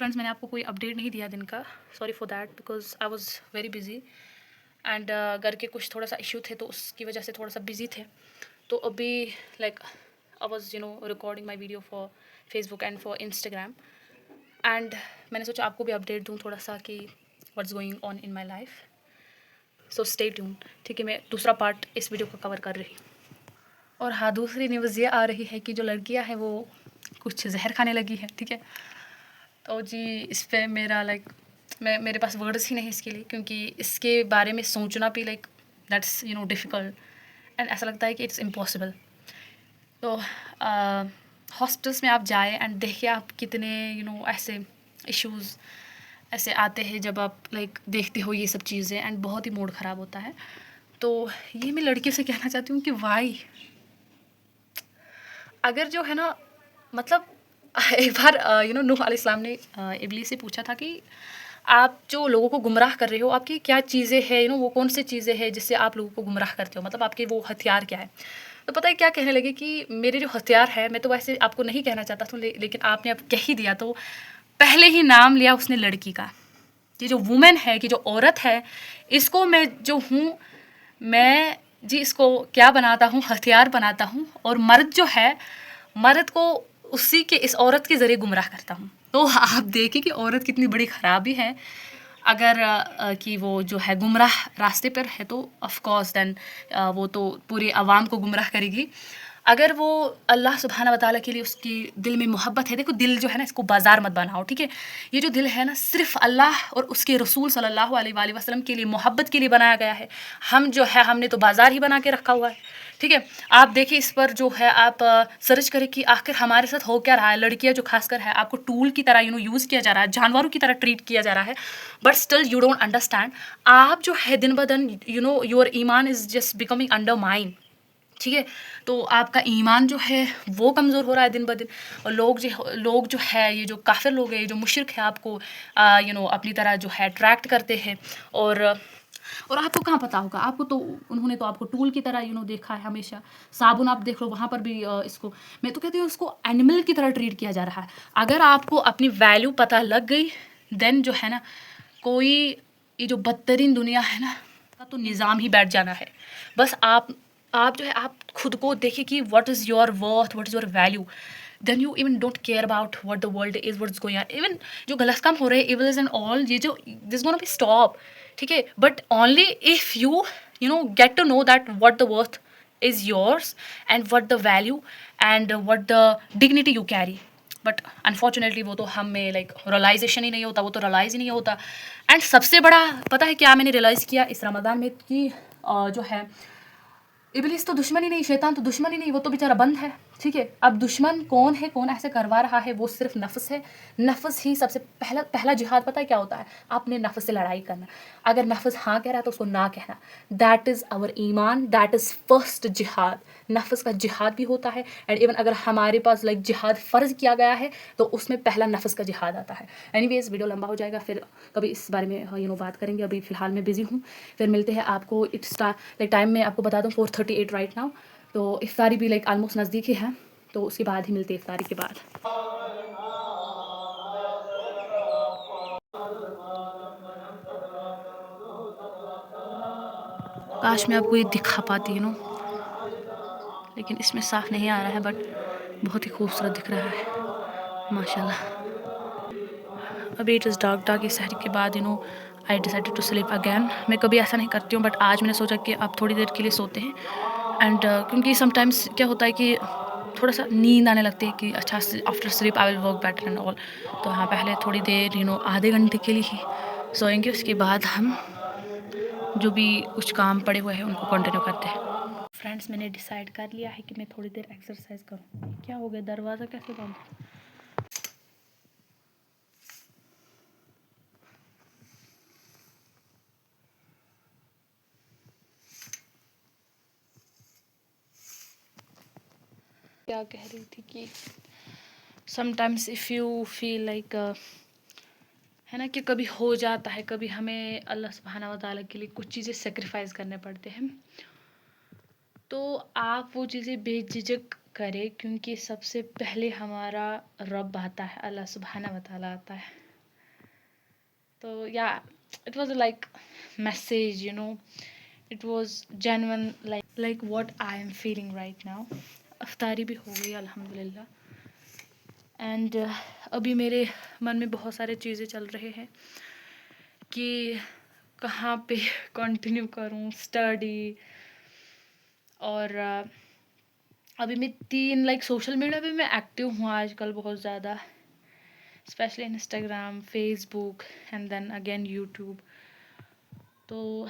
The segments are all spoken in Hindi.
फ्रेंड्स, मैंने आपको कोई अपडेट नहीं दिया दिन का, sorry for that, because I was very busy and घर के कुछ थोड़ा सा इशू थे तो उसकी वजह से थोड़ा सा बिजी थे। तो अभी like I was recording my video for Facebook and for Instagram and मैंने सोचा आपको भी अपडेट दूँ थोड़ा सा कि what's going on in my life. So stay tune, ठीक है। मैं दूसरा पार्ट इस वीडियो को कवर कर रही हूँ। और हाँ, दूसरी न्यूज़ ये आ रही है कि जो लड़कियाँ हैं वो कुछ जहर खाने लगी है, ठीक है। तो जी इस पर मेरा मेरे पास वर्ड्स ही नहीं इसके लिए, क्योंकि इसके बारे में सोचना भी दैट्स डिफ़िकल्ट एंड ऐसा लगता है कि इट्स इम्पॉसिबल। तो हॉस्पिटल्स में आप जाए एंड देखिए आप कितने ऐसे इश्यूज़ ऐसे आते हैं जब आप देखते हो ये सब चीज़ें एंड बहुत ही मूड ख़राब होता है। तो ये मैं लड़कियों से कहना चाहती हूँ कि वाई, अगर जो है ना मतलब एक बार नूह अलैहिस्सलाम ने इब्लीस से पूछा था कि आप जो लोगों को गुमराह कर रहे हो, आपकी क्या चीज़ें हैं, वो कौन सी चीज़ें हैं जिससे आप लोगों को गुमराह करते हो, मतलब आपके वो हथियार क्या है। तो पता है क्या कहने लगे कि मेरे जो हथियार है, मैं तो वैसे आपको नहीं कहना चाहता था लेकिन आपने अब कह ही दिया, तो पहले ही नाम लिया उसने लड़की का। ये जो वुमेन है, कि जो औरत है, इसको मैं जो हूँ, मैं जी इसको क्या बनाता हूँ, हथियार बनाता हूँ। और मर्द जो है, मर्द को उसी के इस औरत के ज़रिए गुमराह करता हूँ। तो आप देखिए कि औरत कितनी बड़ी ख़राबी है। अगर कि वो जो है गुमराह रास्ते पर है तो ऑफ कोर्स देन वो तो पूरी आवाम को गुमराह करेगी। अगर वो अल्लाह सुब्हाना व तआला के लिए उसकी दिल में मोहब्बत है, देखो दिल जो है ना, इसको बाज़ार मत बनाओ, ठीक है। ये जो दिल है ना, सिर्फ़ अल्लाह और उसके रसूल सल्लल्लाहु अलैहि वसल्लम के लिए, मोहब्बत के लिए बनाया गया है। हम जो है, हमने तो बाज़ार ही बना के रखा हुआ है, ठीक है। आप देखिए इस पर जो है, आप सर्च करें कि आखिर हमारे साथ हो क्या रहा है। लड़कियां जो खासकर है, आपको टूल की तरह यूज़ किया जा रहा है, जानवरों की तरह ट्रीट किया जा रहा है, but still you don't understand. आप जो है दिन ब दिन योर ईमान is just becoming undermine, ठीक है। तो आपका ईमान जो है वो कमज़ोर हो रहा है दिन ब दिन। और लोग जो है, ये जो काफ़िर लोग हैं, ये जो मुशरिक है, आपको अपनी तरह जो है अट्रैक्ट करते हैं। और आपको कहाँ पता होगा, आपको तो उन्होंने तो आपको टूल की तरह देखा है हमेशा। साबुन आप देख लो, वहाँ पर भी इसको, मैं तो कहती हूँ, उसको एनिमल की तरह ट्रीट किया जा रहा है। अगर आपको अपनी वैल्यू पता लग गई, देन जो है ना, कोई ये जो बदतरीन दुनिया है ना, का तो निज़ाम ही बैठ जाना है। बस आप जो है, आप खुद को देखिए कि what is your worth, what is your value, then you even don't care about what the world is, what is going on. Even जो गलत काम हो रहे हैं, इविल्स एंड ऑल, ये जो दिस गोना बी स्टॉप, ठीक है। But only if you get to know that what the worth is yours and what the value and what the dignity you carry. But unfortunately वो तो हमें रियलाइजेशन ही नहीं होता, वो तो रियलाइज़ ही नहीं होता। एंड सबसे बड़ा पता है क्या मैंने रियलाइज़ किया इस रमज़ान में, कि जो है, इब्लीस तो दुश्मन ही नहीं, शैतान तो दुश्मन ही नहीं, वो तो बेचारा बंद है, ठीक है। अब दुश्मन कौन है, कौन ऐसे करवा रहा है, वो सिर्फ नफ्स है। नफ्स ही सबसे पहला जिहाद पता है क्या होता है, अपने नफ्स से लड़ाई करना। अगर नफ्स हाँ कह रहा है तो उसको ना कहना, दैट इज़ आवर ईमान, दैट इज़ फर्स्ट जिहाद। नफ्स का जिहाद भी होता है। एंड इवन अगर हमारे पास जिहाद फ़र्ज किया गया है तो उसमें पहला नफ्स का जिहाद आता है। एनीवेज, वीडियो लंबा हो जाएगा, फिर कभी इस बारे में बात करेंगे। अभी फ़िलहाल मैं बिज़ी हूँ, फिर मिलते हैं आपको। टाइम में आपको बता दूँ 4:38 राइट नाउ। तो इफ्तारी भी ऑलमोस्ट नज़दीक ही है, तो उसके बाद ही मिलते हैं, इफ्तारी के बाद। काश मैं आपको ये दिखा पाती लेकिन इसमें साफ नहीं आ रहा है, बट बहुत ही खूबसूरत दिख रहा है माशाल्लाह। अभी इट इज़ डार्क इस सहर के बाद I decided to sleep again. मैं कभी ऐसा नहीं करती हूँ, बट आज मैंने सोचा कि अब थोड़ी देर के लिए सोते हैं। एंड क्योंकि समटाइम्स क्या होता है कि थोड़ा सा नींद आने लगती है कि अच्छा, after sleep I will work better and all. तो हाँ, पहले थोड़ी देर आधे घंटे के लिए ही सोएंगे, उसके बाद हम जो भी कुछ काम पड़े हुए हैं उनको कंटिन्यू करते हैं। फ्रेंड्स, मैंने डिसाइड कर लिया है कि मैं थोड़ी देर एक्सरसाइज करूँ। क्या हो गया, दरवाज़ा कैसे बंद? क्या कह रही थी कि समटाइम्स इफ़ यू फील है ना, कि कभी हो जाता है, कभी हमें अल्लाह सुब्हाना व तआला के लिए कुछ चीज़ें सेक्रीफाइस करने पड़ते हैं, तो आप वो चीज़ें बेझिझक करें, क्योंकि सबसे पहले हमारा रब आता है, अल्लाह सुब्हाना व तआला आता है। तो yeah it was like message, it was genuine, like what I am feeling right now. अफ्तारी भी हो गई अल्हम्दुलिल्लाह। एंड अभी मेरे मन में बहुत सारे चीज़ें चल रहे हैं कि कहाँ पे कंटिन्यू करूँ स्टडी। और अभी मैं 3 लाइक सोशल मीडिया पे मैं एक्टिव हूँ आजकल बहुत ज़्यादा, specially Instagram, Facebook and then again YouTube. तो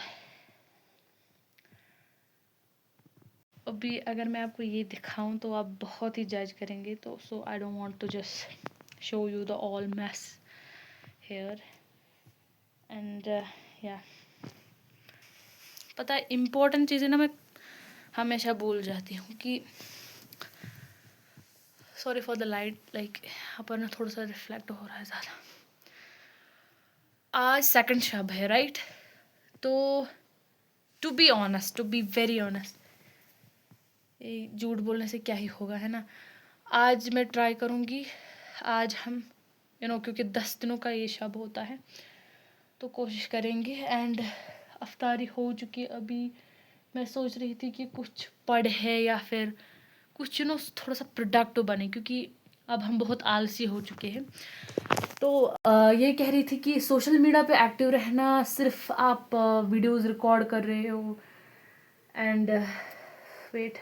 अभी अगर मैं आपको ये दिखाऊं तो आप बहुत ही जज करेंगे, तो so I don't want to just show you the all mess here. And yeah पता है इम्पोर्टेंट चीज़ें ना मैं हमेशा भूल जाती हूँ कि sorry for the light, like यहाँ पर ना थोड़ा सा रिफ्लेक्ट हो रहा है ज़्यादा। आज सेकंड शब है राइट, तो to be honest, to be very honest, ये झूठ बोलने से क्या ही होगा, है ना। आज मैं ट्राई करूँगी, आज हम क्योंकि 10 दिनों का ये शब होता है तो कोशिश करेंगे। एंड अफ्तारी हो चुकी, अभी मैं सोच रही थी कि कुछ पढ़े या फिर कुछ थोड़ा सा प्रोडक्टिव बने, क्योंकि अब हम बहुत आलसी हो चुके हैं। तो ये कह रही थी कि सोशल मीडिया पे एक्टिव रहना, सिर्फ आप वीडियोस रिकॉर्ड कर रहे हो एंड वेट,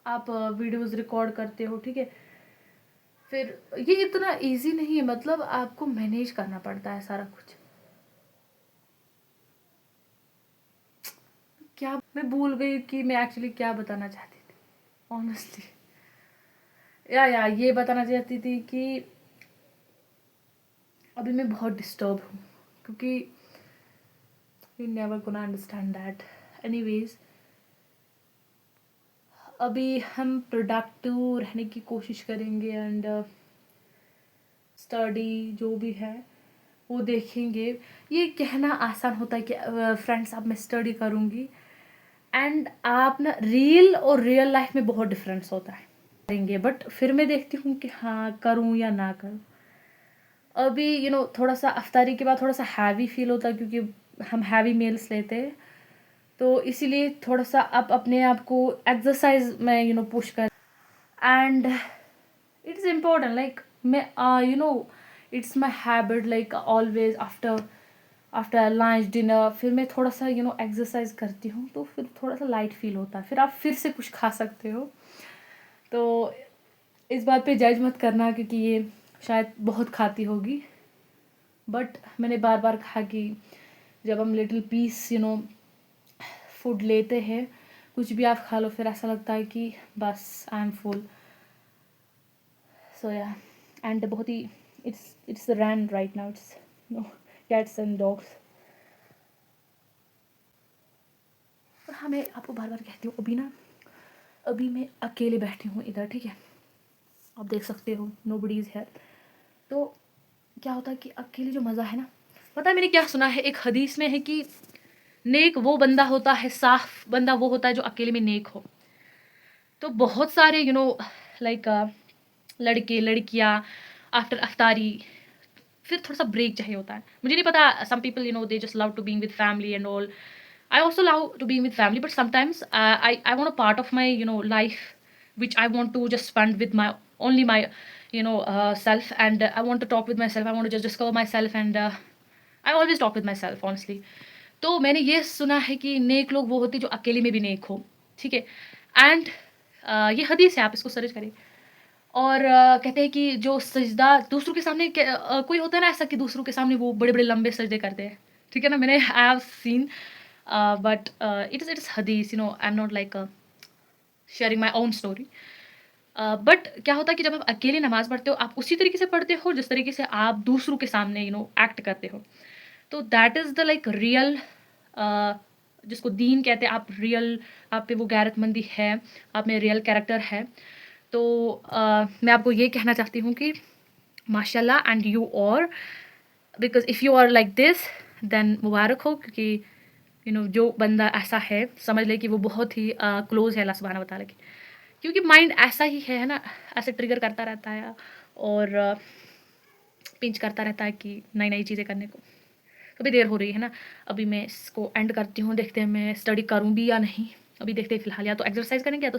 आप वीडियोस रिकॉर्ड करते हो, ठीक है, फिर ये इतना इजी नहीं है, मतलब आपको मैनेज करना पड़ता है सारा कुछ। क्या मैं भूल गई कि मैं एक्चुअली क्या बताना चाहती थी ऑनेस्टली। या ये बताना चाहती थी कि अभी मैं बहुत डिस्टर्ब हूँ, क्योंकि you never gonna understand that. Anyways, अभी हम प्रोडक्टिव रहने की कोशिश करेंगे एंड स्टडी जो भी है वो देखेंगे। ये कहना आसान होता है कि फ्रेंड्स अब मैं स्टडी करूँगी, एंड आप ना रियल और रियल लाइफ में बहुत डिफरेंस होता है करेंगे, बट फिर मैं देखती हूँ कि हाँ करूँ या ना करूँ। अभी थोड़ा सा अफ्तारी के बाद थोड़ा सा हैवी फील होता है, क्योंकि हम हैवी मील्स लेते हैं, तो इसीलिए थोड़ा सा आप अपने आप को एक्सरसाइज में पुश कर। एंड इट्स इम्पोर्टेंट, लाइक मैं it's my habit, like always after after lunch dinner फिर मैं थोड़ा सा एक्सरसाइज करती हूँ, तो फिर थोड़ा सा लाइट फील होता है, फिर आप फिर से कुछ खा सकते हो। तो इस बात पे जज मत करना, क्योंकि ये शायद बहुत खाती होगी, बट मैंने बार बार कहा कि जब हम लिटिल पीस फूड लेते हैं, कुछ भी आप खा लो, फिर ऐसा लगता है कि बस I am full. So yeah and बहुत ही it's rain right now, it's cats and dogs. और हाँ, मैं आपको बार बार कहती हूँ, अभी मैं अकेले बैठी हूँ इधर, ठीक है, आप देख सकते हो नोबडी इज़ हियर। तो क्या होता है कि अकेले जो मज़ा है ना, पता है मैंने क्या सुना है, एक हदीस में है कि नेक वो बंदा होता है, साफ बंदा वो होता है जो अकेले में नेक हो। तो बहुत सारे लाइक लड़के लड़कियाँ आफ्टर अफ्तारी फिर थोड़ा सा ब्रेक चाहिए होता है। मुझे नहीं पता, some people they just love to being with family and all. I also love to be with family, but sometimes I want a part of my life which I want to just spend with my only my self, and I want to talk with myself. I want to just discover myself, and I always talk with myself honestly. तो मैंने ये सुना है कि नेक लोग वो होते जो अकेले में भी नेक हो, ठीक है। एंड ये हदीस है, आप इसको सर्च करें। और कहते हैं कि जो सजदा दूसरों के सामने कोई होता है ना ऐसा कि दूसरों के सामने वो बड़े बड़े लंबे सजदे करते हैं, ठीक है ना, मैंने I have seen, but it's हदीस, I am not like sharing my own story. But क्या होता है कि जब आप अकेले नमाज पढ़ते हो, आप उसी तरीके से पढ़ते हो जिस तरीके से आप दूसरों के सामने एक्ट करते हो। तो that is the like real, जिसको दीन कहते हैं, आप रियल, आप पे वो गैरतमंदी है, आप में रियल कैरेक्टर है। तो मैं आपको ये कहना चाहती हूँ कि माशाल्लाह, एंड यू और because if you are like this then मुबारक हो, क्योंकि जो बंदा ऐसा है समझ ले कि वो बहुत ही क्लोज है अल्लाह सुब्हानहू व तआला के, क्योंकि माइंड ऐसा ही है ना, ऐसे ट्रिगर करता रहता है। और पिंच करता रहता है कि नई-नई चीज़ें करने को। अभी देर हो रही है ना, अभी मैं इसको एंड करती हूँ, देखते हैं मैं स्टडी करूँ भी या नहीं। अभी देखते हैं फिलहाल या तो एक्सरसाइज़ करेंगे या तो